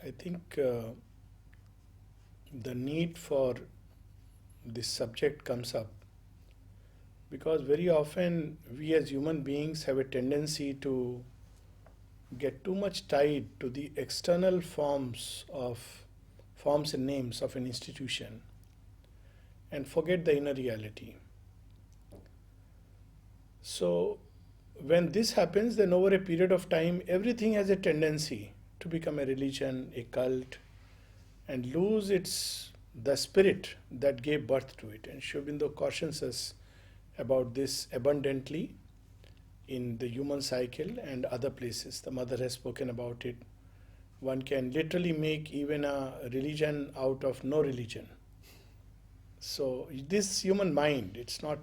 I think the need for this subject comes up because very often we as human beings have a tendency to get too much tied to the external forms and names of an institution and forget the inner reality. So when this happens, then over a period of time, everything has a tendency to become a religion, a cult, and lose the spirit that gave birth to it. And Sri Aurobindo cautions us about this abundantly in the human cycle and other places. The mother has spoken about it. One can literally make even a religion out of no religion. So this human mind, it's not,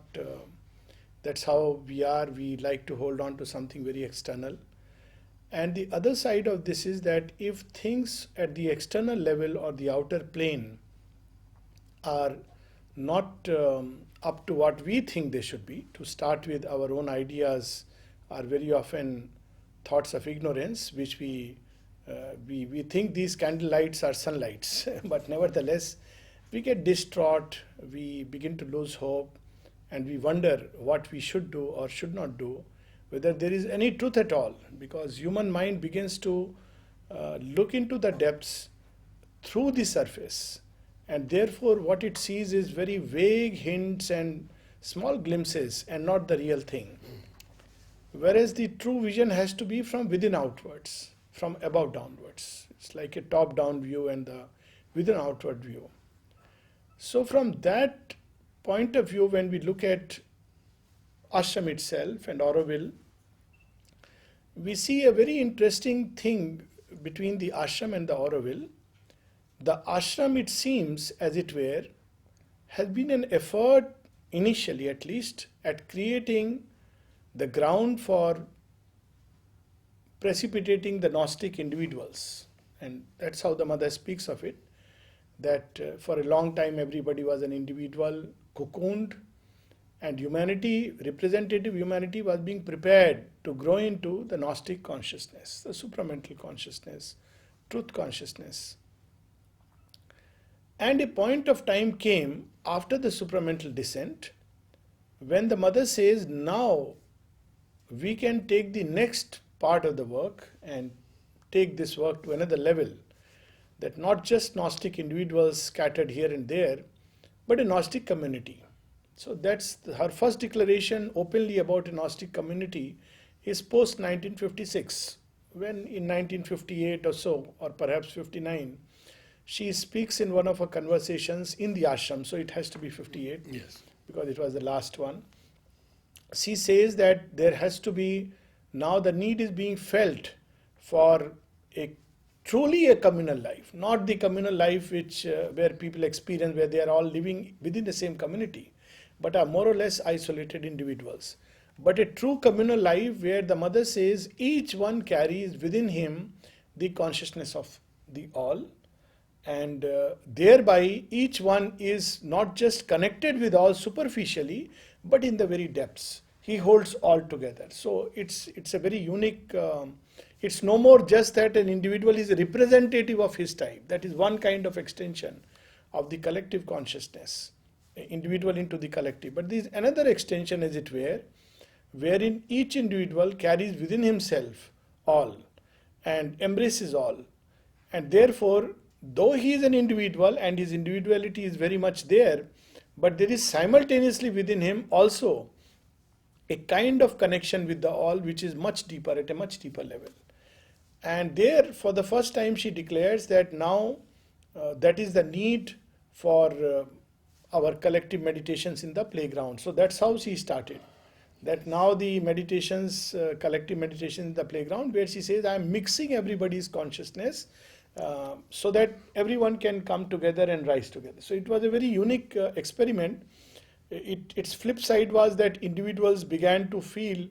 that's how we are. We like to hold on to something very external. And the other side of this is that if things at the external level or the outer plane are not up to what we think they should be, to start with, our own ideas are very often thoughts of ignorance, which we think these candle lights are sunlights, but nevertheless, we get distraught, we begin to lose hope, and we wonder what we should do or should not do, whether there is any truth at all, because human mind begins to look into the depths through the surface, and therefore what it sees is very vague hints and small glimpses and not the real thing. Whereas the true vision has to be from within outwards, from above downwards. It's like a top-down view and the within outward view. So from that point of view, when we look at ashram itself and Auroville, we see a very interesting thing between the ashram and the Auroville. The ashram, it seems, as it were, has been an effort, initially at least, at creating the ground for precipitating the Gnostic individuals. And that's how the mother speaks of it, that for a long time everybody was an individual, cocooned, and humanity, representative humanity, was being prepared to grow into the Gnostic consciousness, the supramental consciousness, truth consciousness. And a point of time came after the supramental descent when the mother says, now we can take the next part of the work and take this work to another level, that not just Gnostic individuals scattered here and there, but a Gnostic community. So that's her first declaration openly about a Gnostic community is post 1956, when in 1958 or so, or perhaps 59, she speaks in one of her conversations in the ashram, so it has to be 58, yes, because it was the last one. She says that there has to be, now the need is being felt for truly a communal life, not the communal life which where people experience, where they are all living within the same community, but are more or less isolated individuals. But a true communal life where the mother says each one carries within him the consciousness of the all, and thereby each one is not just connected with all superficially, but in the very depths. He holds all together. So it's a very unique, it's no more just that an individual is a representative of his type. That is one kind of extension of the collective consciousness, individual into the collective. But there is another extension, as it were, wherein each individual carries within himself all and embraces all. And therefore, though he is an individual and his individuality is very much there, but there is simultaneously within him also a kind of connection with the all which is much deeper, at a much deeper level. And there, for the first time, she declares that now that is the need for our collective meditations in the playground. So that's how she started. That now the meditations, collective meditation in the playground, where she says, I am mixing everybody's consciousness so that everyone can come together and rise together. So it was a very unique experiment. Its flip side was that individuals began to feel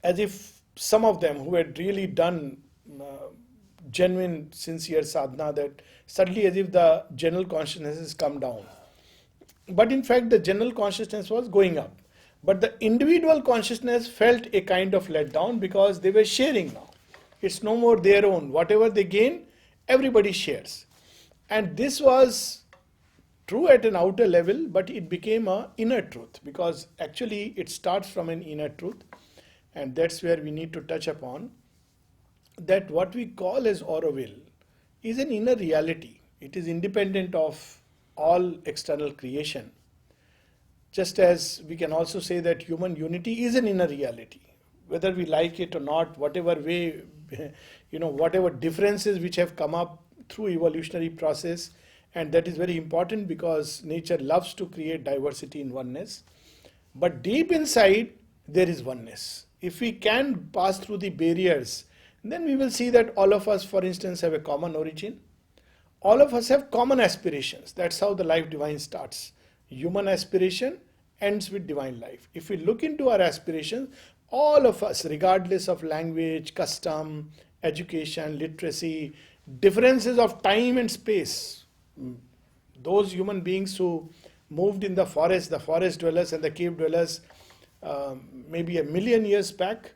as if some of them who had really done genuine, sincere sadhana, that suddenly as if the general consciousness has come down. But in fact, the general consciousness was going up. But the individual consciousness felt a kind of letdown because they were sharing now. It's no more their own. Whatever they gain, everybody shares. And this was true at an outer level, but it became a inner truth, because actually it starts from an inner truth. And that's where we need to touch upon that what we call as Auroville is an inner reality. It is independent of all external creation. Just as we can also say that human unity is an inner reality, whether we like it or not, whatever way, whatever differences which have come up through evolutionary process, and that is very important because nature loves to create diversity in oneness. But deep inside, there is oneness. If we can pass through the barriers, then we will see that all of us, for instance, have a common origin. All of us have common aspirations. That's how the life divine starts. Human aspiration ends with divine life. If we look into our aspirations, all of us, regardless of language, custom, education, literacy, differences of time and space, those human beings who moved in the forest dwellers and the cave dwellers, maybe 1,000,000 years back.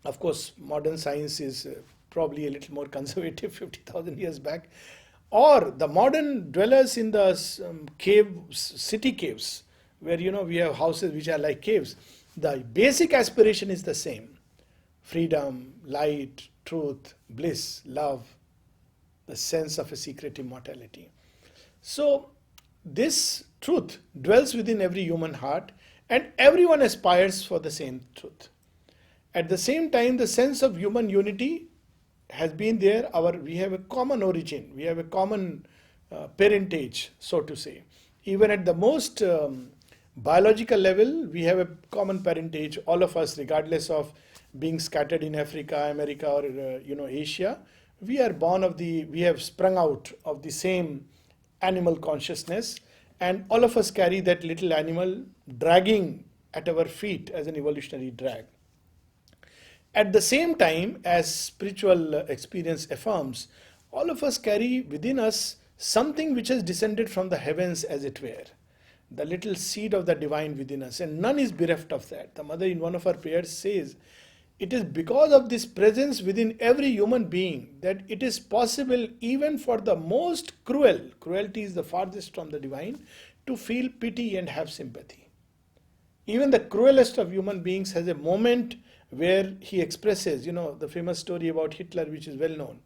Of course, modern science is probably a little more conservative, 50,000 years back. Or the modern dwellers in the city caves, where we have houses which are like caves. The basic aspiration is the same: freedom, light, truth, bliss, love, the sense of a secret immortality. So this truth dwells within every human heart, and everyone aspires for the same truth. At the same time, the sense of human unity has been there. We have a common origin, we have a common parentage, so to say. Even at the most biological level, we have a common parentage, all of us, regardless of being scattered in Africa, America, or Asia. We have sprung out of the same animal consciousness, and all of us carry that little animal dragging at our feet as an evolutionary drag. At the same time, as spiritual experience affirms, all of us carry within us something which has descended from the heavens, as it were, the little seed of the divine within us, and none is bereft of that. The mother in one of her prayers says, it is because of this presence within every human being that it is possible even for the most cruelty is the farthest from the divine, to feel pity and have sympathy. Even the cruelest of human beings has a moment where he expresses, the famous story about Hitler, which is well known,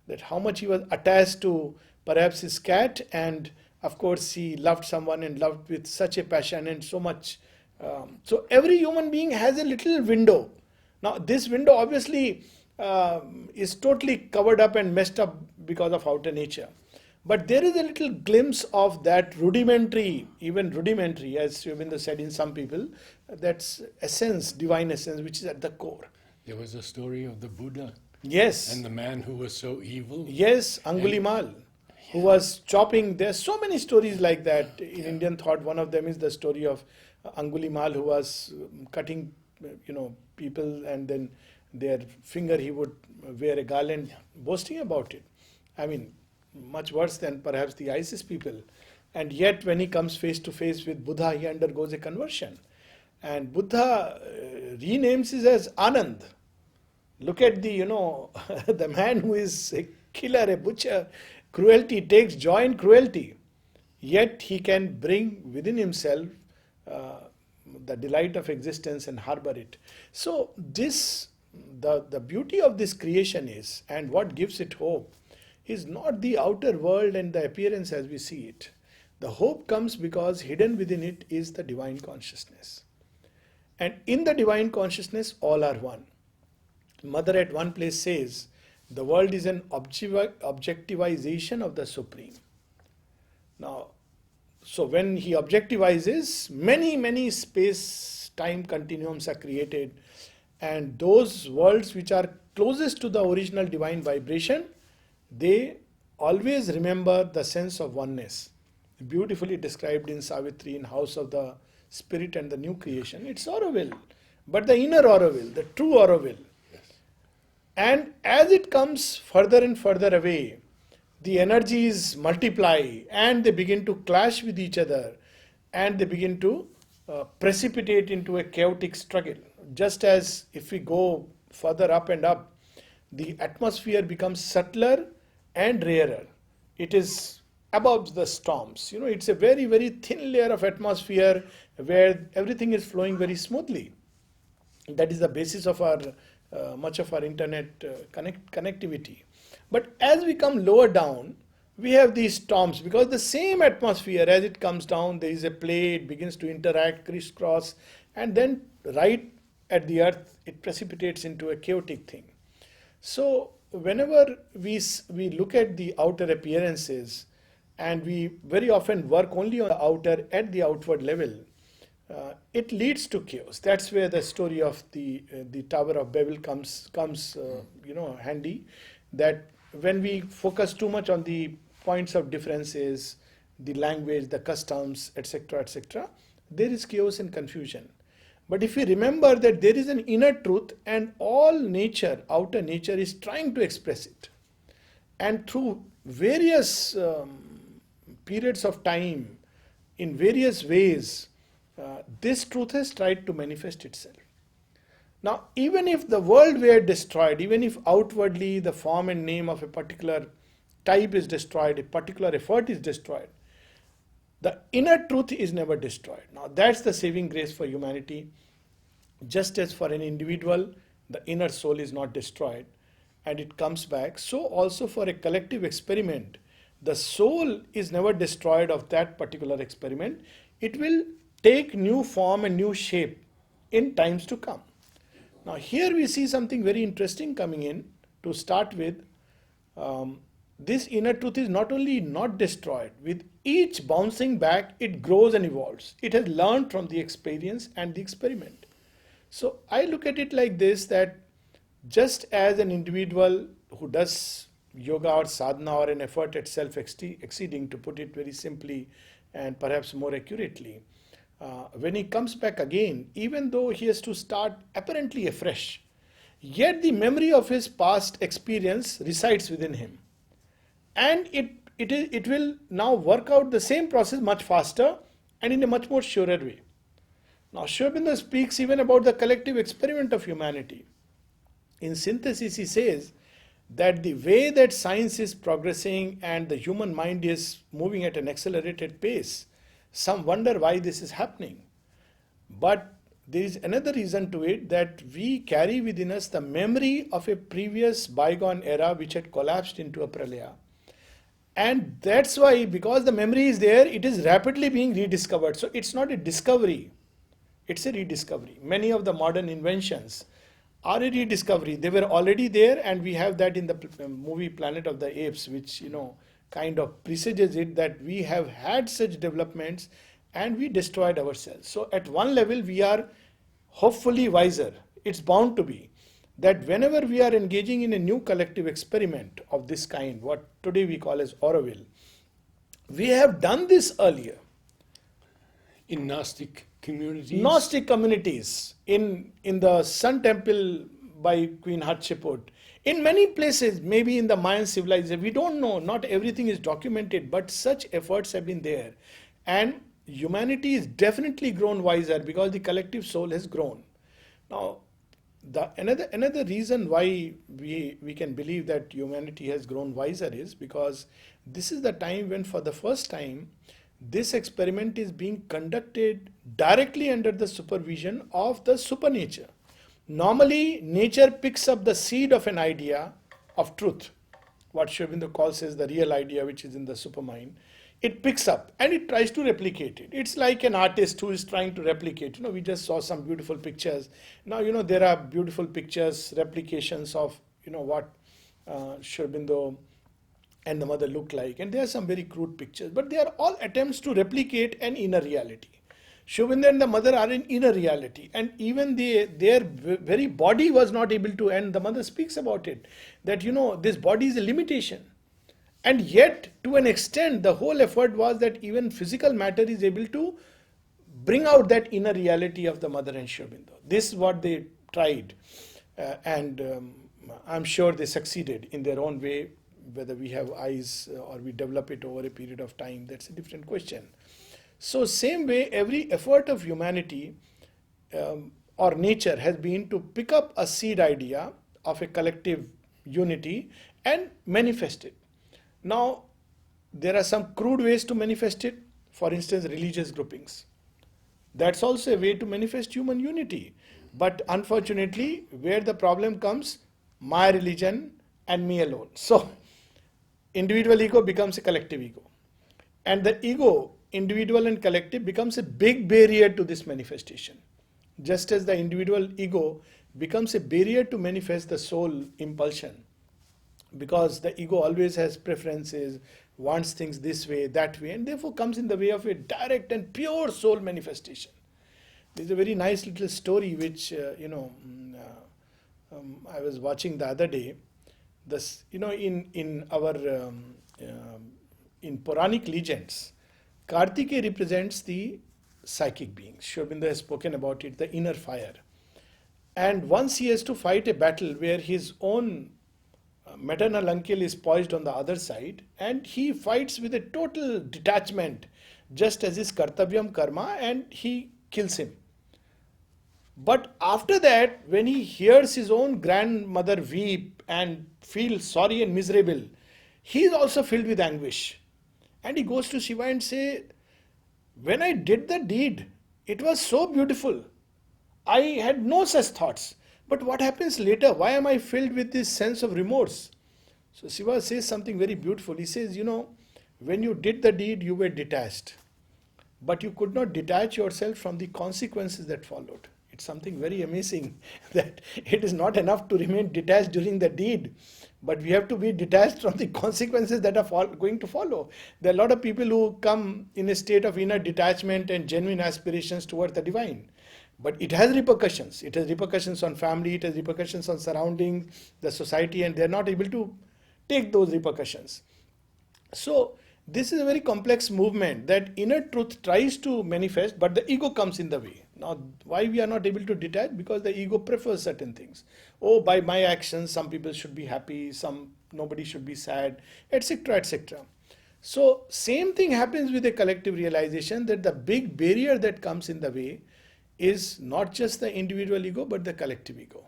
that how much he was attached to perhaps his cat, and of course he loved someone and loved with such a passion and so much. So every human being has a little window. Now this window obviously is totally covered up and messed up because of outer nature. But there is a little glimpse of that rudimentary, as Yovinda said in some people, that's essence, divine essence, which is at the core. There was a story of the Buddha. Yes. And the man who was so evil. Yes, Angulimal, who was chopping. There's so many stories like that in Indian thought. One of them is the story of Angulimal, who was cutting, people, and then their finger he would wear a garland, boasting about it. I mean, much worse than perhaps the ISIS people. And yet when he comes face to face with Buddha, he undergoes a conversion. And Buddha renames it as Anand. Look at the, the man who is a killer, a butcher. Cruelty, takes joy in cruelty. Yet he can bring within himself the delight of existence and harbor it. So the beauty of this creation is, and what gives it hope, is not the outer world and the appearance as we see it. The hope comes because hidden within it is the divine consciousness. And in the divine consciousness, all are one. Mother at one place says, the world is an objectivization of the Supreme. Now, so when he objectivizes, many space-time continuums are created, and those worlds which are closest to the original divine vibration, they always remember the sense of oneness, beautifully described in Savitri in House of the Spirit and the New Creation. It's Auroville, but the inner Auroville, the true Auroville. Yes. And as it comes further and further away, the energies multiply and they begin to clash with each other, and they begin to precipitate into a chaotic struggle. Just as if we go further up and up, the atmosphere becomes subtler and rarer. It is above the storms. It's a very, very thin layer of atmosphere where everything is flowing very smoothly. That is the basis of our much of our internet connectivity. But as we come lower down, we have these storms because the same atmosphere, as it comes down, there is a play, it begins to interact, crisscross, and then right at the earth, it precipitates into a chaotic thing. So whenever we look at the outer appearances, and we very often work only on the outer at the outward level, it leads to chaos. That's where the story of the Tower of Babel comes handy. That when we focus too much on the points of differences, the language, the customs, etc., etc., there is chaos and confusion. But if we remember that there is an inner truth and all nature, outer nature, is trying to express it, and through various periods of time, in various ways, this truth has tried to manifest itself. Now, even if the world were destroyed, even if outwardly the form and name of a particular type is destroyed, a particular effort is destroyed, the inner truth is never destroyed. Now, that's the saving grace for humanity. Just as for an individual, the inner soul is not destroyed and it comes back, so also for a collective experiment, the soul is never destroyed of that particular experiment. It will take new form and new shape in times to come. Now, here we see something very interesting coming in. To start with, this inner truth is not only not destroyed, with each bouncing back, it grows and evolves. It has learned from the experience and the experiment. So I look at it like this, that just as an individual who does yoga or sadhana or an effort at self-exceeding, to put it very simply and perhaps more accurately, when he comes back again, even though he has to start apparently afresh, yet the memory of his past experience resides within him. And it will now work out the same process much faster and in a much more surer way. Now, Sri Aurobindo speaks even about the collective experiment of humanity. In synthesis, he says that the way that science is progressing and the human mind is moving at an accelerated pace, some wonder why this is happening. But there is another reason to it, that we carry within us the memory of a previous bygone era which had collapsed into a pralaya. And that's why, because the memory is there, it is rapidly being rediscovered. So it's not a discovery, it's a rediscovery. Many of the modern inventions are a rediscovery. They were already there, and we have that in the movie Planet of the Apes, which kind of presages it, that we have had such developments and we destroyed ourselves. So at one level we are hopefully wiser. It's bound to be that whenever we are engaging in a new collective experiment of this kind, what today we call as Auroville, we have done this earlier. In Gnostic communities? Gnostic communities, in the Sun Temple by Queen Hatshepsut, in many places, maybe in the Mayan civilization, we don't know, not everything is documented, but such efforts have been there. And humanity is definitely grown wiser because the collective soul has grown. Now, another reason why we can believe that humanity has grown wiser is because this is the time when, for the first time, this experiment is being conducted directly under the supervision of the supernature. Normally, nature picks up the seed of an idea of truth, what Sri Aurobindo calls as the real idea, which is in the supermind. It picks up and it tries to replicate it. It's like an artist who is trying to replicate. We just saw some beautiful pictures. Now, there are beautiful pictures, replications of, what Sri Aurobindo and the mother looked like. And there are some very crude pictures, but they are all attempts to replicate an inner reality. Sri Aurobindo and the mother are an inner reality, and even their very body was not able to, and the mother speaks about it, that this body is a limitation. And yet, to an extent, the whole effort was that even physical matter is able to bring out that inner reality of the mother and Sri Aurobindo. This is what they tried, and I'm sure they succeeded in their own way. Whether we have eyes or we develop it over a period of time, that's a different question. So same way, every effort of humanity or nature has been to pick up a seed idea of a collective unity and manifest it. Now, there are some crude ways to manifest it. For instance, religious groupings. That's also a way to manifest human unity. But unfortunately, where the problem comes, my religion and me alone. So, individual ego becomes a collective ego. And the ego, individual and collective, becomes a big barrier to this manifestation. Just as the individual ego becomes a barrier to manifest the soul impulsion, because the ego always has preferences, wants things this way, that way, and therefore comes in the way of a direct and pure soul manifestation. There's a very nice little story which, I was watching the other day. This, in our in Puranic legends, Kartikeya represents the psychic beings. Sri Aurobindo has spoken about it, the inner fire. And once he has to fight a battle where his own maternal uncle is poised on the other side, and he fights with a total detachment, just as his kartavyam karma, and he kills him. But after that, when he hears his own grandmother weep and feel sorry and miserable, he is also filled with anguish. And he goes to Shiva and say, when I did the deed, it was so beautiful. I had no such thoughts. But what happens later? Why am I filled with this sense of remorse? So Shiva says something very beautiful. He says, when you did the deed, you were detached. But you could not detach yourself from the consequences that followed. It's something very amazing that it is not enough to remain detached during the deed, but we have to be detached from the consequences that are going to follow. There are a lot of people who come in a state of inner detachment and genuine aspirations towards the divine. But it has repercussions. It has repercussions on family, it has repercussions on surroundings, the society, and they're not able to take those repercussions. So this is a very complex movement that inner truth tries to manifest, but the ego comes in the way. Now, why we are not able to detach? Because the ego prefers certain things. Oh, by my actions, some people should be happy, nobody should be sad, etc., etc. So, same thing happens with a collective realization that the big barrier that comes in the way is not just the individual ego, but the collective ego.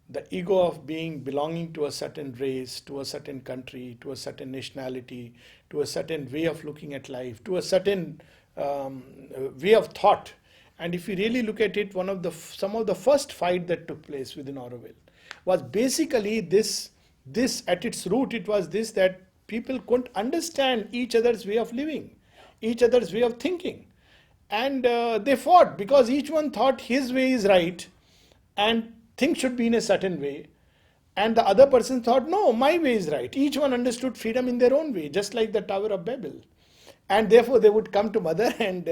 The ego of belonging to a certain race, to a certain country, to a certain nationality, to a certain way of looking at life, to a certain way of thought. And if you really look at it, some of the first fight that took place within Auroville was basically this at its root, it was this, that people couldn't understand each other's way of living, each other's way of thinking. And they fought because each one thought his way is right and things should be in a certain way. And the other person thought, no, my way is right. Each one understood freedom in their own way, just like the Tower of Babel. And therefore they would come to Mother, and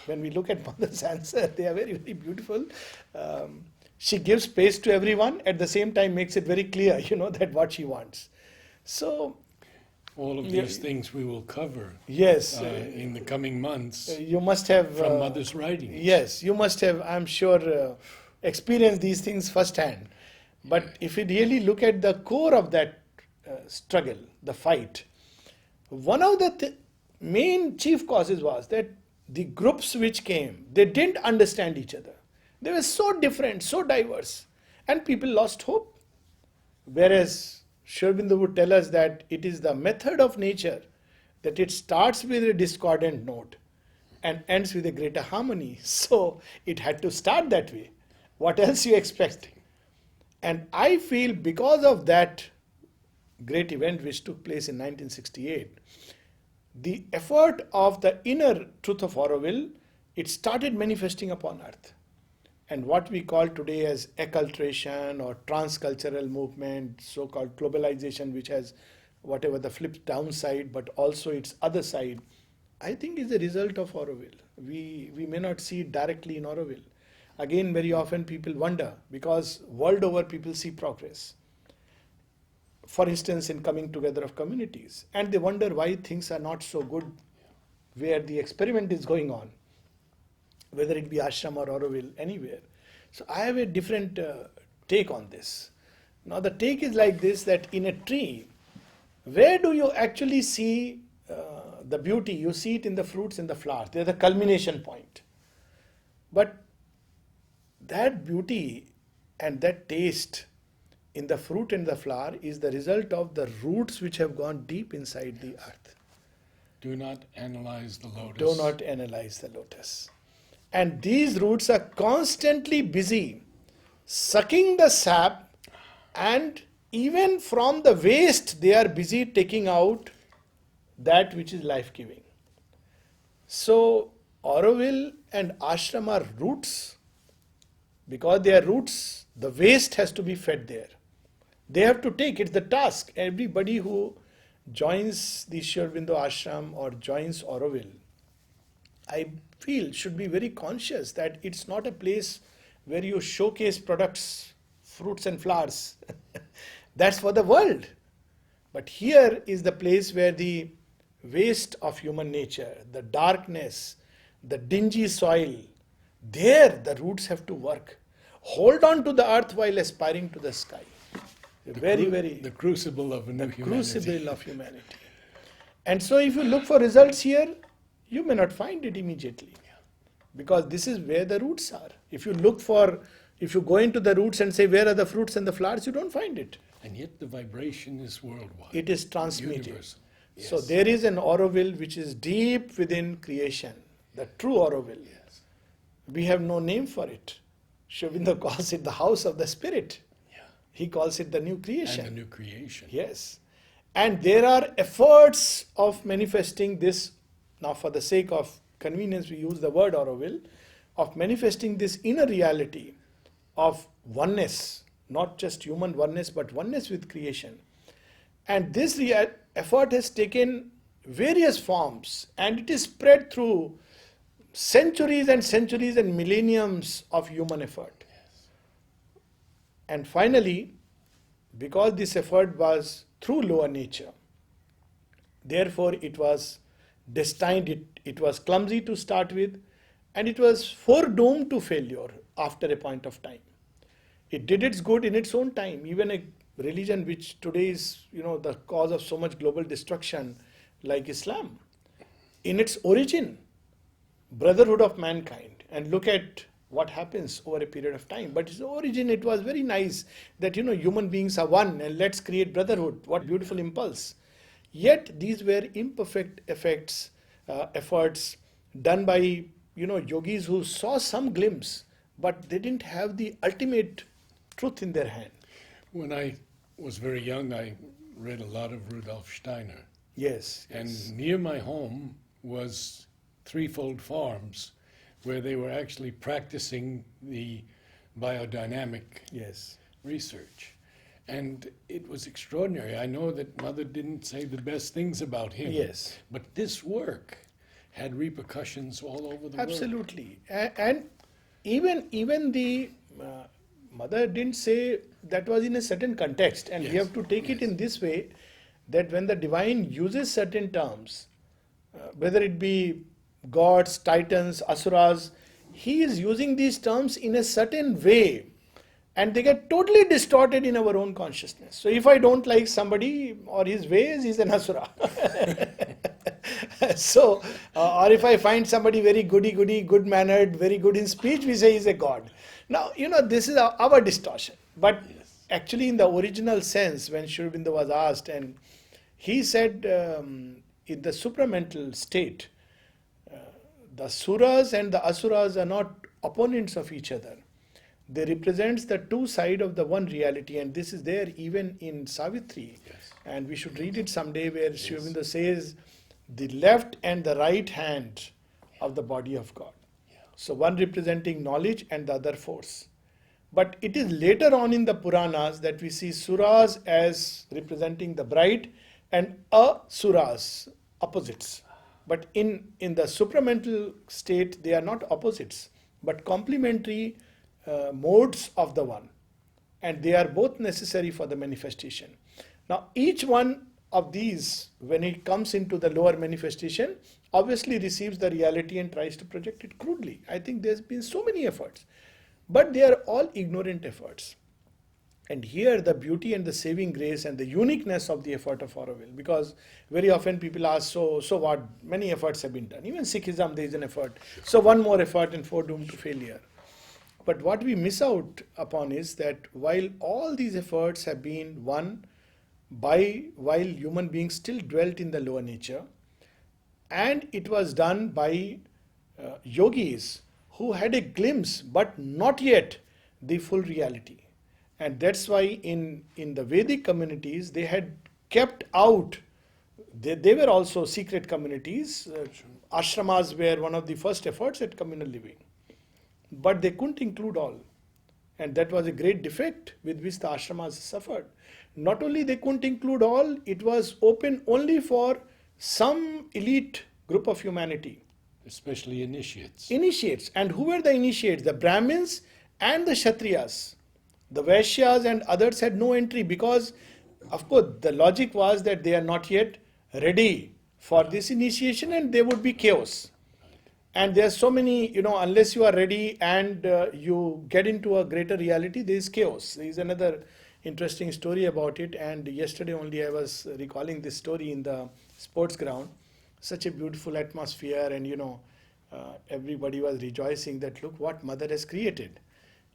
when we look at Mother's answer, they are very, very beautiful. She gives space to everyone, at the same time makes it very clear, that what she wants. So all of these things we will cover yes, in the coming months. You must have from Mother's writings. Yes, you must have, I'm sure, experienced these things firsthand. But if you really look at the core of that struggle, the fight, one of the main chief causes was that the groups which came, they didn't understand each other. They were so different, so diverse, and people lost hope. Whereas Sri Aurobindo would tell us that it is the method of nature, that it starts with a discordant note and ends with a greater harmony. So it had to start that way. What else you expect? And I feel because of that great event which took place in 1968, the effort of the inner truth of Auroville, it started manifesting upon earth. And what we call today as acculturation or transcultural movement, so-called globalization, which has whatever the flip downside, but also its other side, I think is a result of Auroville. We may not see it directly in Auroville. Again, very often people wonder, because world over people see progress. For instance, in coming together of communities, and they wonder why things are not so good where the experiment is going on, whether it be ashram or Auroville, anywhere. So I have a different take on this. Now the take is like this, that in a tree, where do you actually see the beauty? You see it in the fruits and the flowers. They're the culmination point. But that beauty and that taste in the fruit and the flower is the result of the roots which have gone deep inside the earth. Do not analyze the lotus. Do not analyze the lotus. And these roots are constantly busy sucking the sap, and even from the waste they are busy taking out that which is life-giving. So Auroville and ashram are roots. Because they are roots, the waste has to be fed there. They have to take, it's the task. Everybody who joins the Sri Aurobindo ashram or joins Auroville, I feel should be very conscious that it's not a place where you showcase products, fruits and flowers. That's for the world. But here is the place where the waste of human nature, the darkness, the dingy soil, there the roots have to work. Hold on to the earth while aspiring to the sky. The crucible of a new humanity. Crucible of humanity. And so if you look for results here, you may not find it immediately. Because this is where the roots are. If you go into the roots and say, where are the fruits and the flowers, you don't find it. And yet the vibration is worldwide. It is transmitted. Universal. Yes. So there is an Auroville which is deep within creation. The true Auroville. Yes. We have no name for it. Sri Aurobindo calls it the house of the spirit. Yeah. He calls it the new creation. And the new creation. Yes. And there are efforts of manifesting this. Now for the sake of convenience we use the word Auroville, of manifesting this inner reality of oneness, not just human oneness but oneness with creation. And this effort has taken various forms, and it is spread through centuries and millenniums of human effort. Yes. And finally, because this effort was through lower nature, therefore it was destined, it was clumsy to start with, and it was foredoomed to failure after a point of time. It did its good in its own time. Even a religion which today is, the cause of so much global destruction, like Islam, in its origin, brotherhood of mankind, and look at what happens over a period of time. But its origin, it was very nice that, human beings are one and let's create brotherhood. What beautiful impulse. Yet these were imperfect efforts done by, yogis who saw some glimpse, but they didn't have the ultimate truth in their hand. When I was very young, I read a lot of Rudolf Steiner. Yes. And near my home was threefold farms where they were actually practicing the biodynamic research. And it was extraordinary. I know that Mother didn't say the best things about him. Yes. But this work had repercussions all over the world. Absolutely. And even the Mother didn't say that was in a certain context. And we have to take it in this way, that when the divine uses certain terms, whether it be gods, titans, asuras, he is using these terms in a certain way, and they get totally distorted in our own consciousness. So if I don't like somebody or his ways, he's an asura. So, or if I find somebody very goody-goody, good-mannered, very good in speech, we say he's a god. Now, this is our distortion. But actually in the original sense, when Sri Aurobindo was asked, and he said in the supramental state, the suras and the asuras are not opponents of each other. They represent the two sides of the one reality, and this is there even in Savitri. And we should read it someday, where Sri Aurobindo says the left and the right hand of the body of God. So one representing knowledge and the other force. But it is later on in the Puranas that we see suras as representing the bright and asuras, opposites. But in the supramental state, they are not opposites, but complementary modes of the one. And they are both necessary for the manifestation. Now, each one of these, when it comes into the lower manifestation, obviously receives the reality and tries to project it crudely. I think there's been so many efforts, but they are all ignorant efforts. And here the beauty and the saving grace and the uniqueness of the effort of Auroville, because very often people ask, so what? Many efforts have been done. Even Sikhism, there is an effort. So one more effort and foredoomed to failure. But what we miss out upon is that while all these efforts have been won by while human beings still dwelt in the lower nature, and it was done by yogis who had a glimpse but not yet the full reality. And that's why in the Vedic communities they had kept out, they were also secret communities. Ashramas were one of the first efforts at communal living, but they couldn't include all. And that was a great defect with which the ashramas suffered. Not only they couldn't include all, it was open only for some elite group of humanity. Especially initiates. Initiates. And who were the initiates? The Brahmins and the Kshatriyas. The Vaishyas and others had no entry because, of course, the logic was that they are not yet ready for this initiation and there would be chaos. And there are so many, unless you are ready and you get into a greater reality, there is chaos. There is another interesting story about it. And yesterday only I was recalling this story in the sports ground. Such a beautiful atmosphere, and everybody was rejoicing that look what mother has created,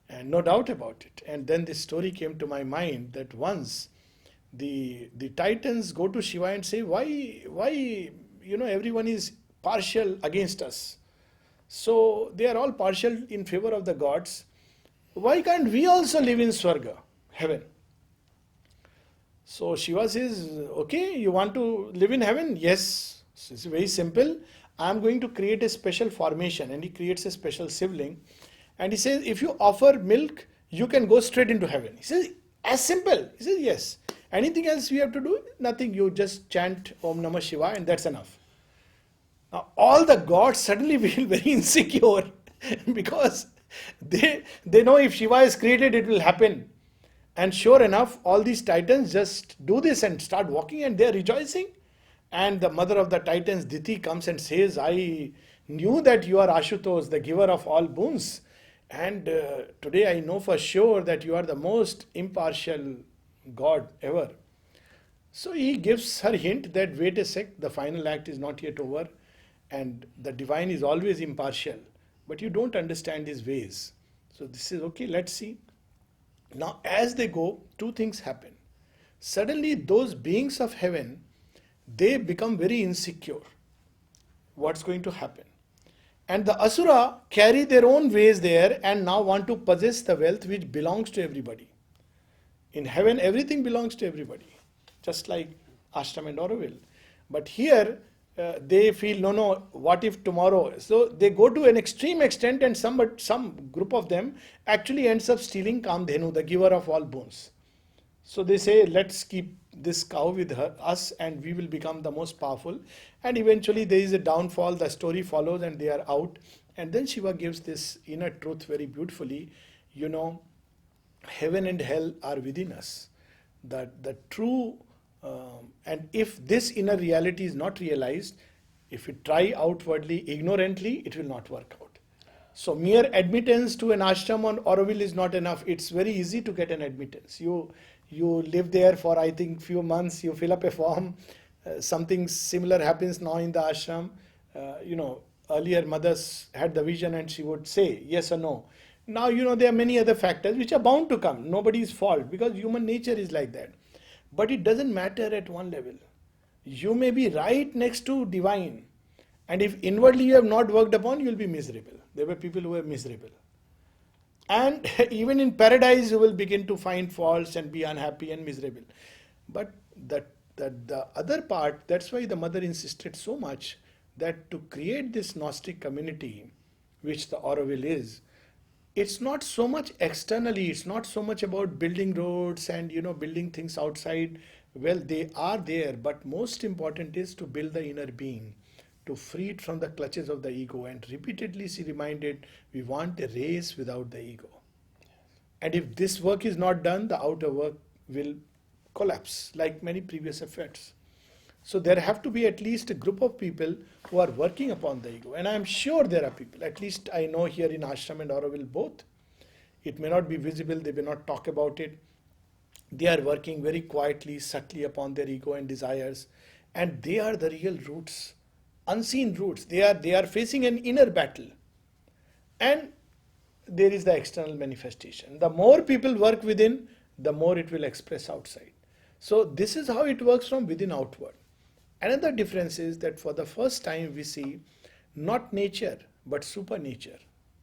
and no doubt about it. And then this story came to my mind that once the titans go to Shiva and say, why everyone is partial against us. So they are all partial in favor of the gods. Why can't we also live in Swarga, heaven? So Shiva says, okay, you want to live in heaven? Yes. So it's very simple. I'm going to create a special formation, and he creates a special sibling. And he says, if you offer milk, you can go straight into heaven. He says, as simple. He says, yes. Anything else we have to do? Nothing. You just chant Om Namah Shiva and that's enough. Now, all the gods suddenly feel very insecure because they know if Shiva is created, it will happen. And sure enough, all these titans just do this and start walking and they are rejoicing. And the mother of the titans, Diti, comes and says, I knew that you are Ashutosh, the giver of all boons. And today I know for sure that you are the most impartial god ever. So he gives her hint that wait a sec, the final act is not yet over. And the divine is always impartial. But you don't understand his ways. So this is okay, let's see. Now as they go, two things happen. Suddenly those beings of heaven, they become very insecure. What's going to happen? And the Asura carry their own ways there and now want to possess the wealth which belongs to everybody. In heaven, everything belongs to everybody, just like Ashram and Auroville. But here, they feel, no, what if tomorrow? So they go to an extreme extent and some group of them actually ends up stealing Kamdhenu, the giver of all boons. So they say, let's keep this cow with us and we will become the most powerful. And eventually there is a downfall, the story follows and they are out. And then Shiva gives this inner truth very beautifully. Heaven and hell are within us. The true, and if this inner reality is not realized, if we try outwardly, ignorantly, it will not work out. So mere admittance to an ashram on Auroville is not enough. It's very easy to get an admittance. You live there for, I think, few months, you fill up a form, something similar happens now in the ashram. Earlier mothers had the vision and she would say yes or no. Now, there are many other factors which are bound to come. Nobody's fault because human nature is like that. But it doesn't matter at one level. You may be right next to divine. And if inwardly you have not worked upon, you will be miserable. There were people who were miserable. And even in paradise, you will begin to find faults and be unhappy and miserable. But the other part, that's why the mother insisted so much that to create this Gnostic community, which the Auroville is, it's not so much externally, it's not so much about building roads and building things outside. Well, they are there, but most important is to build the inner being, to free it from the clutches of the ego. And repeatedly she reminded, we want a race without the ego. And if this work is not done, the outer work will collapse like many previous efforts. So there have to be at least a group of people who are working upon the ego. And I am sure there are people, at least I know here in Ashram and Auroville both. It may not be visible, they may not talk about it. They are working very quietly, subtly upon their ego and desires. And they are the real roots, unseen roots. They are facing an inner battle. And there is the external manifestation. The more people work within, the more it will express outside. So this is how it works from within outward. Another difference is that for the first time we see not nature but supernature,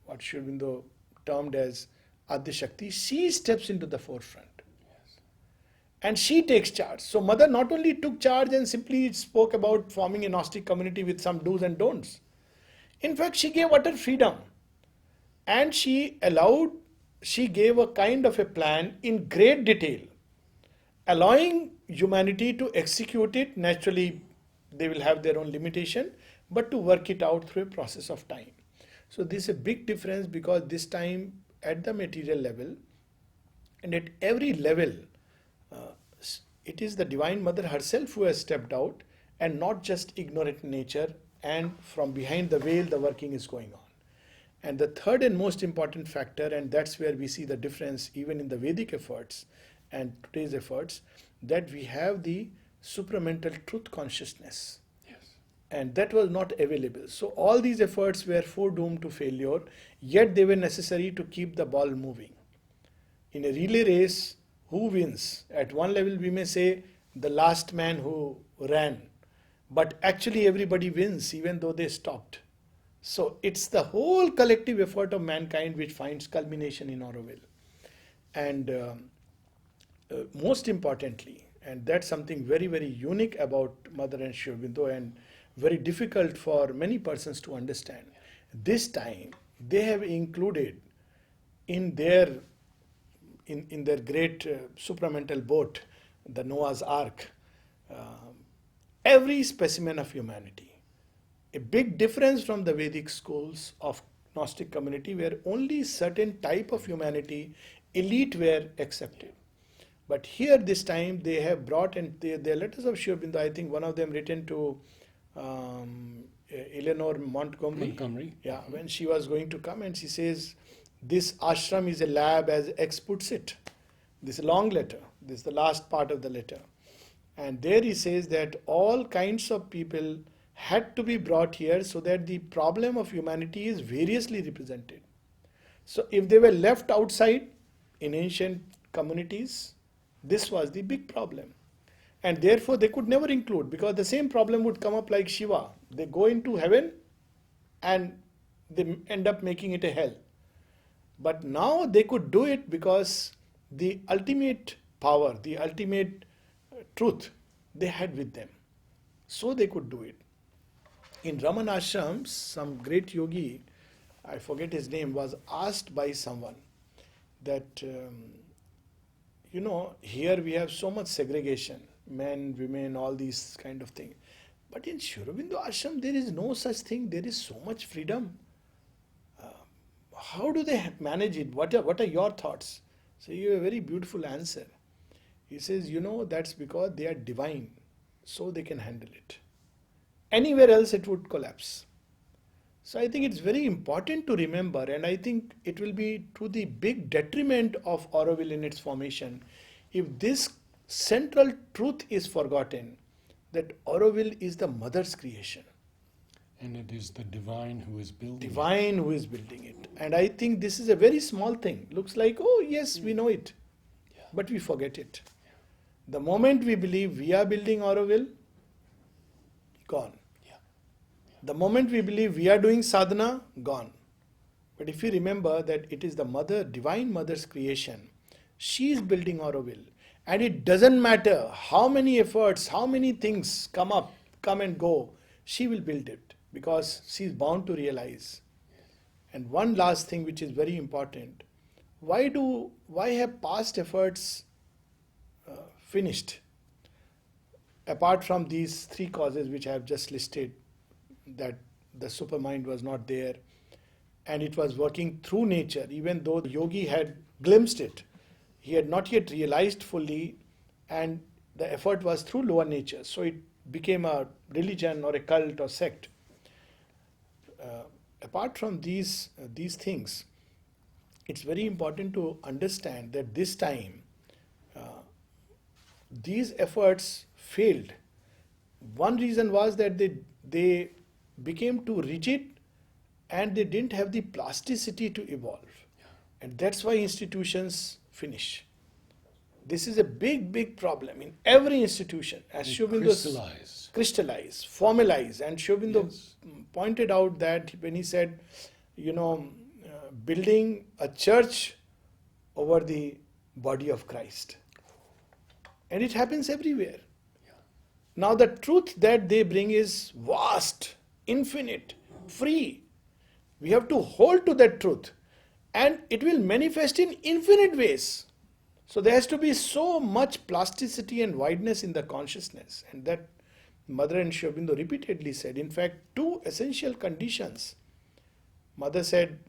what Sri Aurobindo termed as Adya Shakti. She steps into the forefront. And she takes charge. So mother not only took charge and simply spoke about forming a Gnostic community with some do's and don'ts. In fact, she gave utter freedom. And she gave a kind of a plan in great detail, allowing humanity to execute it. Naturally, they will have their own limitation, but to work it out through a process of time. So this is a big difference, because this time at the material level and at every level, it is the Divine Mother herself who has stepped out, and not just ignorant nature, and from behind the veil the working is going on. And the third and most important factor, and that's where we see the difference even in the Vedic efforts and today's efforts, that we have the supramental truth consciousness. Yes. And that was not available. So all these efforts were foredoomed to failure, yet they were necessary to keep the ball moving. In a relay race, who wins? At one level we may say the last man who ran, but actually everybody wins even though they stopped. So it's the whole collective effort of mankind which finds culmination in Auroville. And most importantly, and that's something very, very unique about Mother and Sri Aurobindo, and very difficult for many persons to understand, this time they have included in their great supramental boat, the Noah's Ark, every specimen of humanity. A big difference from the Vedic schools of Gnostic community, where only certain type of humanity, elite, were accepted. But here this time they have brought, and their letters of Sri Aurobindo, I think one of them written to Eleanor Montgomery. Yeah, when she was going to come, and she says, this ashram is a lab, as X puts it. This is a long letter. This is the last part of the letter. And there he says that all kinds of people had to be brought here so that the problem of humanity is variously represented. So if they were left outside in ancient communities, this was the big problem. And therefore they could never include, because the same problem would come up like Shiva. They go into heaven and they end up making it a hell. But now they could do it because the ultimate power, the ultimate truth they had with them. So they could do it. In Raman Ashram, some great yogi, I forget his name, was asked by someone that, here we have so much segregation, men, women, all these kind of things. But in Sri Aurobindo Ashram, there is no such thing. There is so much freedom. How do they manage it? What are your thoughts? So you have a very beautiful answer. He says, that's because they are divine, so they can handle it. Anywhere else it would collapse. So I think it's very important to remember, and I think it will be to the big detriment of Auroville in its formation if this central truth is forgotten, that Auroville is the mother's creation. And it is the divine who is building Divine who is building it. And I think this is a very small thing. Looks like, oh yes, we know it. Yeah. But we forget it. Yeah. The moment we believe we are building Auroville, gone. Yeah. Yeah. The moment we believe we are doing sadhana, gone. But if you remember that it is the mother, divine mother's creation, she is building Auroville. And it doesn't matter how many efforts, how many things come and go, she will build it. Because she is bound to realize. And one last thing which is very important, why have past efforts finished? Apart from these three causes which I have just listed, that the supermind was not there and it was working through nature, even though the yogi had glimpsed it, he had not yet realized fully, and the effort was through lower nature. So it became a religion or a cult or sect. Apart from these things, it's very important to understand that this time these efforts failed. One reason was that they became too rigid and they didn't have the plasticity to evolve. And that's why institutions finish. This is a big, big problem in every institution. As Shobindo crystallize, formalize, and Shobindo pointed out that when he said, building a church over the body of Christ. And it happens everywhere. Now the truth that they bring is vast, infinite, free. We have to hold to that truth. And it will manifest in infinite ways. So there has to be so much plasticity and wideness in the consciousness. And that Mother and Shobindo repeatedly said. In fact, two essential conditions. Mother said,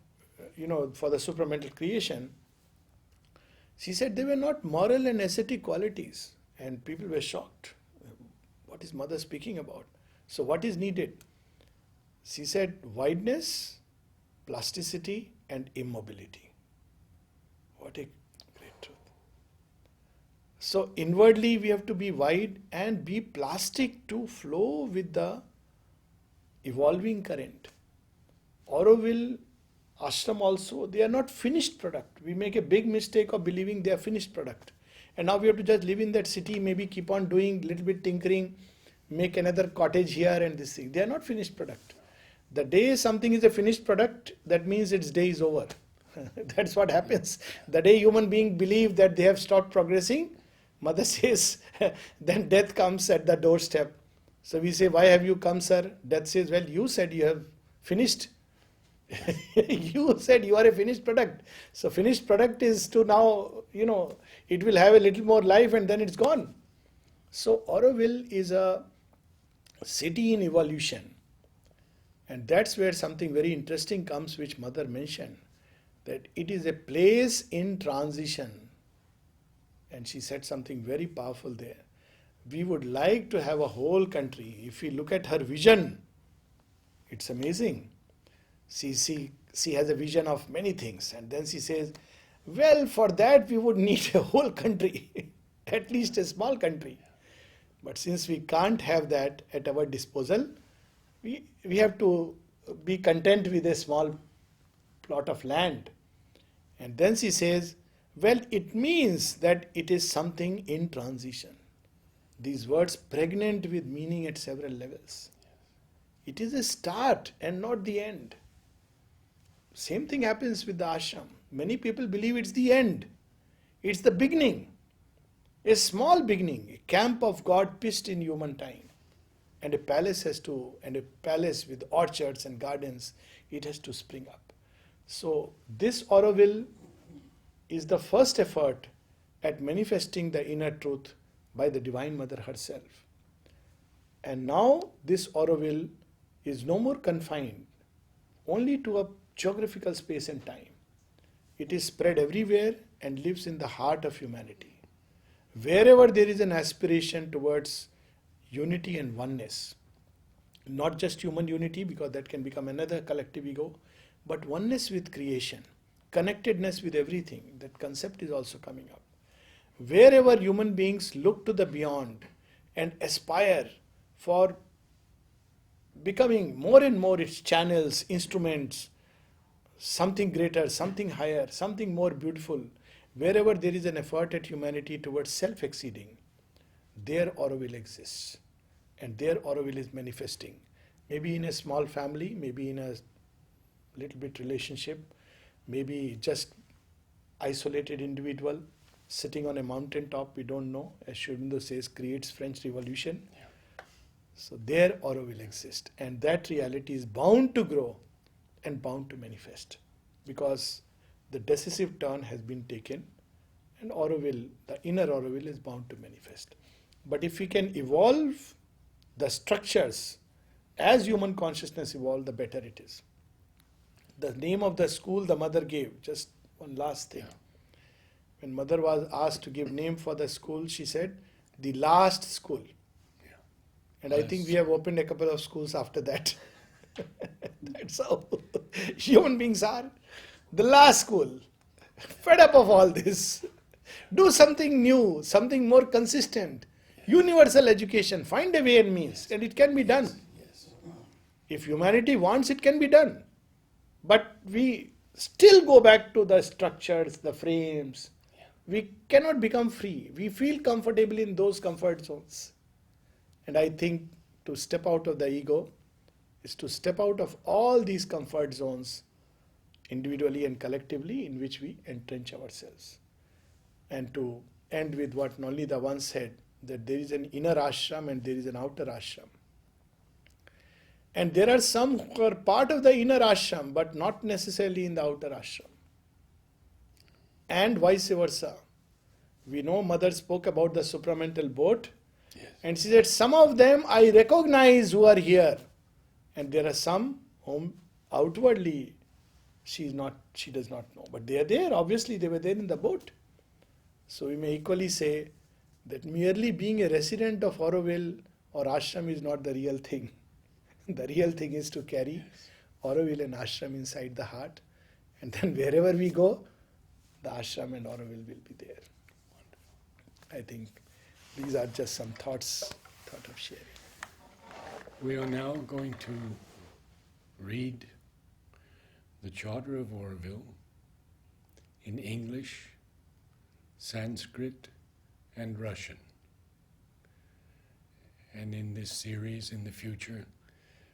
for the supramental creation, she said they were not moral and ascetic qualities. And people were shocked. What is Mother speaking about? So what is needed? She said wideness, plasticity, and immobility. What a great truth. So inwardly we have to be wide and be plastic to flow with the evolving current. Auroville, ashram also, they are not finished product. We make a big mistake of believing they are finished product. And now we have to just live in that city, maybe keep on doing little bit tinkering, make another cottage here and this thing. They are not finished product. The day something is a finished product, that means its day is over. That's what happens. The day human beings believe that they have stopped progressing, Mother says, then death comes at the doorstep. So we say, why have you come, sir? Death says, well, you said you have finished. You said you are a finished product. So finished product is to now, it will have a little more life and then it's gone. So Auroville is a city in evolution. And that's where something very interesting comes, which Mother mentioned, that it is a place in transition. And she said something very powerful there. We would like to have a whole country. If we look at her vision, it's amazing. She has a vision of many things. And then she says, well, for that we would need a whole country, at least a small country. But since we can't have that at our disposal, we have to be content with a small plot of land. And then she says, well, it means that it is something in transition. These words pregnant with meaning at several levels. It is a start and not the end. Same thing happens with the ashram. Many people believe it's the end. It's the beginning. A small beginning, a camp of God pitched in human time. And a palace with orchards and gardens, it has to spring up. So this Auroville is the first effort at manifesting the inner truth by the Divine Mother herself. And now this Auroville is no more confined only to a geographical space and time. It is spread everywhere and lives in the heart of humanity. Wherever there is an aspiration towards unity and oneness, not just human unity, because that can become another collective ego, but oneness with creation, connectedness with everything, that concept is also coming up. Wherever human beings look to the beyond and aspire for becoming more and more its channels, instruments, something greater, something higher, something more beautiful, wherever there is an effort at humanity towards self-exceeding, there Auroville exists. And there Auroville is manifesting. Maybe in a small family, maybe in a little bit relationship, maybe just isolated individual sitting on a mountain top, we don't know. As Shobindo says, creates French Revolution. Yeah. So there Auroville exists. And that reality is bound to grow and bound to manifest. Because the decisive turn has been taken and Auroville, the inner Auroville, is bound to manifest. But if we can evolve the structures as human consciousness evolves, the better it is. The name of the school the mother gave, just one last thing. Yeah. When mother was asked to give name for the school, she said, the last school. Yeah. And yes. I think we have opened a couple of schools after that. That's how human beings are. The last school. Fed up of all this. Do something new, something more consistent. Universal education, find a way and means, and it can be done. Yes. If humanity wants, it can be done. But we still go back to the structures, the frames. We cannot become free. We feel comfortable in those comfort zones. And I think to step out of the ego is to step out of all these comfort zones, individually and collectively, in which we entrench ourselves. And to end with what Nolita once said, that there is an inner ashram and there is an outer ashram. And there are some who are part of the inner ashram, but not necessarily in the outer ashram. And vice versa. We know Mother spoke about the supramental boat. Yes. And she said, some of them I recognize who are here. And there are some whom outwardly she does not know. But they are there. Obviously, they were there in the boat. So we may equally say that merely being a resident of Auroville or ashram is not the real thing. The real thing is to carry Auroville and ashram inside the heart. And then wherever we go, the ashram and Auroville will be there. I think these are just some thought of sharing. We are now going to read the Charter of Auroville in English, Sanskrit, and Russian. And in this series, in the future,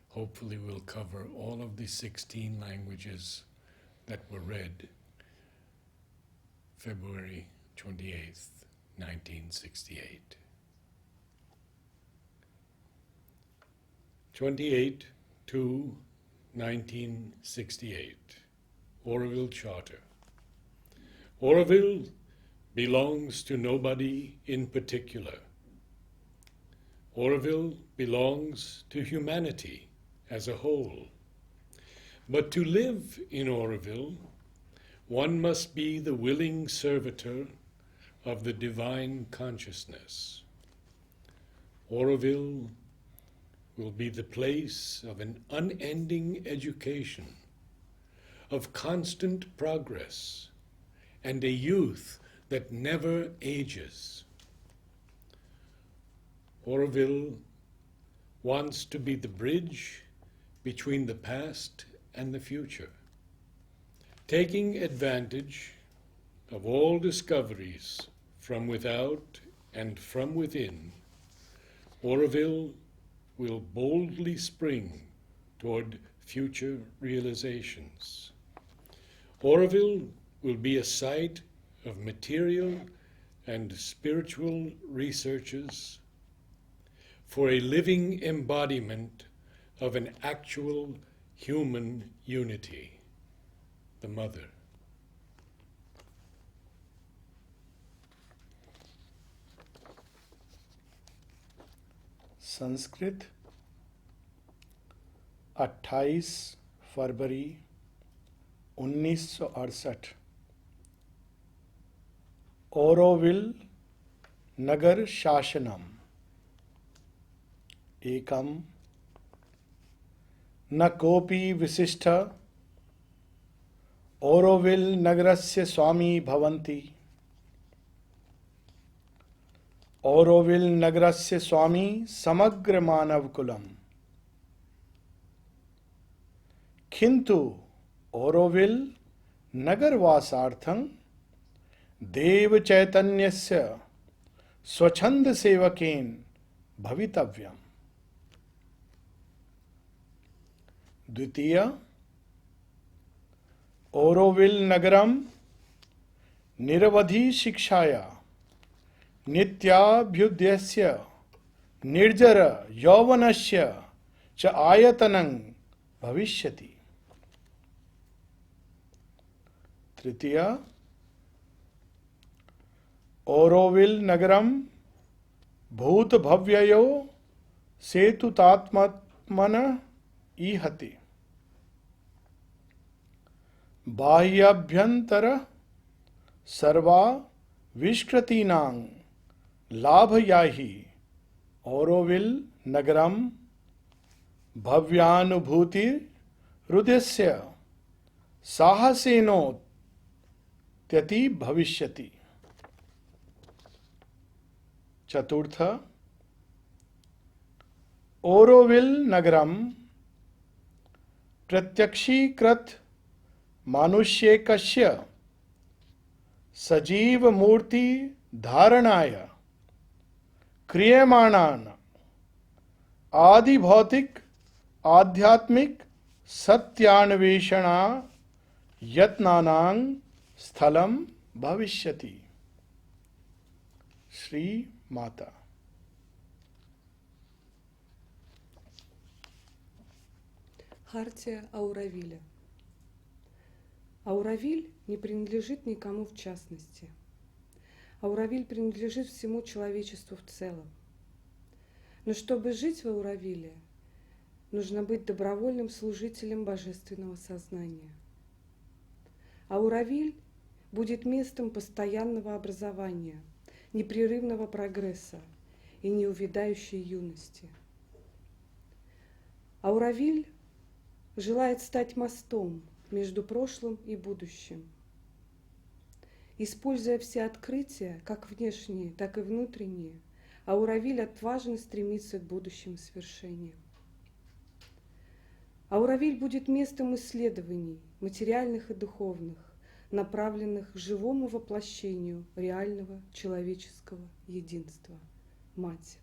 hopefully we'll cover all of the 16 languages that were read February 28th, 1968. 28 to 1968, Auroville Charter. Auroville belongs to nobody in particular. Auroville belongs to humanity as a whole. But to live in Auroville, one must be the willing servitor of the divine consciousness. Auroville will be the place of an unending education, of constant progress, and a youth that never ages. Auroville wants to be the bridge between the past and the future, taking advantage of all discoveries from without and from within. Auroville will boldly spring toward future realizations. Auroville will be a site of material and spiritual researches for a living embodiment of an actual human unity, the Mother. Sanskrit 28 फरवरी 1968 ओरोविल नगर शासनम एकम न कोपि विशिष्ट ओरोविल नगरस्य स्वामी भवन्ति औरोविल नगरस्य स्वामी समग्र मानवकुलम किंतु औरोविल नगरवासार्थं देव चैतन्यस्य स्वच्छंद सेवकेन भवितव्यम। द्वितीय औरोविल नगरम निरवधि शिक्षाया नित्याभ्युदयस्य निर्जर यौवनस्य च आयतनं भविष्यति। तृतीय औरोविल नगरम भूत भव्ययो सेतुतात्मन ईहति बाह्याभ्यंतर सर्वा विष्कृतीनां लाभयाहि औरोविल नगरम भव्यानुभूति हृदयस्य साहसेनोत्यति भविष्यति। चतुर्थ औरोविल नगरम प्रत्यक्षीकृत मानुष्ये कस्य सजीव मूर्ति धारणाय क्रियमाणान आदि भौतिक आध्यात्मिक सत्यान्वेषणा यत्नानां स्थलम भविष्यति। श्री माता। Хартия Ауровиля. Ауровиль не принадлежит никому в частности. Ауровиль принадлежит всему человечеству в целом. Но чтобы жить в Ауровиле, нужно быть добровольным служителем божественного сознания. Ауровиль будет местом постоянного образования, непрерывного прогресса и неувядающей юности. Ауровиль желает стать мостом между прошлым и будущим. Используя все открытия, как внешние, так и внутренние, Ауровиль отважно стремится к будущим свершениям. Ауровиль будет местом исследований, материальных и духовных, направленных к живому воплощению реального человеческого единства – Мать.